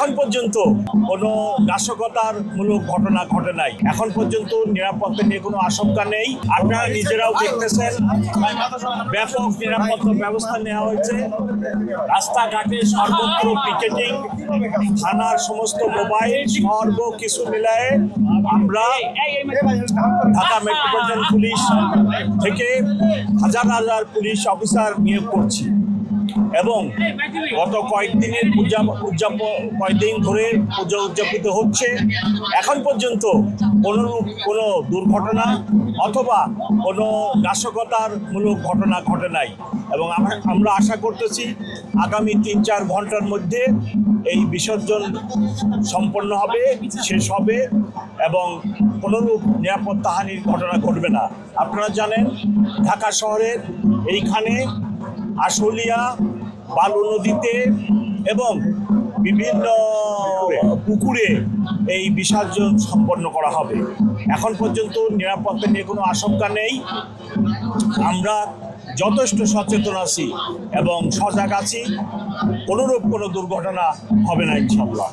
এখন পর্যন্ত কোনো নাশকতার মূলক ঘটনা ঘটে নাই। এখন পর্যন্ত নিরাপত্তা নিয়ে কোনো আশঙ্কা নেই। আপনারা নিজেরাও দেখতেছেন ব্যাপক নিরাপত্তা ব্যবস্থা নেওয়া হয়েছে। রাস্তাঘাটে সর্বত্র পিকেটিং, থানার সমস্ত মোবাইল সর্বকিছু মিলায়ে আমরা ঢাকা মেট্রোপলিটন পুলিশ থেকে হাজার হাজার পুলিশ অফিসার নিয়োগ করছি এবং গত কয়েকদিন ধরে পূজা উদযাপিত হচ্ছে। এখন পর্যন্ত কোনো দুর্ঘটনা অথবা কোনো নাশকতার মূলক ঘটনা ঘটে নাই এবং আমরা আশা করতেছি আগামী ৩-৪ ঘন্টার মধ্যে এই বিসর্জন সম্পন্ন হবে, শেষ হবে এবং কোনোরূপ নিরাপত্তাহানির ঘটনা ঘটবে না। আপনারা জানেন ঢাকা শহরের এইখানে আশুলিয়া, বালু নদীতে এবং বিভিন্ন পুকুরে এই বিসর্জন সম্পন্ন করা হবে। এখন পর্যন্ত নিরাপত্তা নিয়ে কোনো আশঙ্কা নেই। আমরা যথেষ্ট সচেতন আছি এবং সজাগ আছি। কোনোরূপ কোনো দুর্ঘটনা হবে না ইনশাআল্লাহ।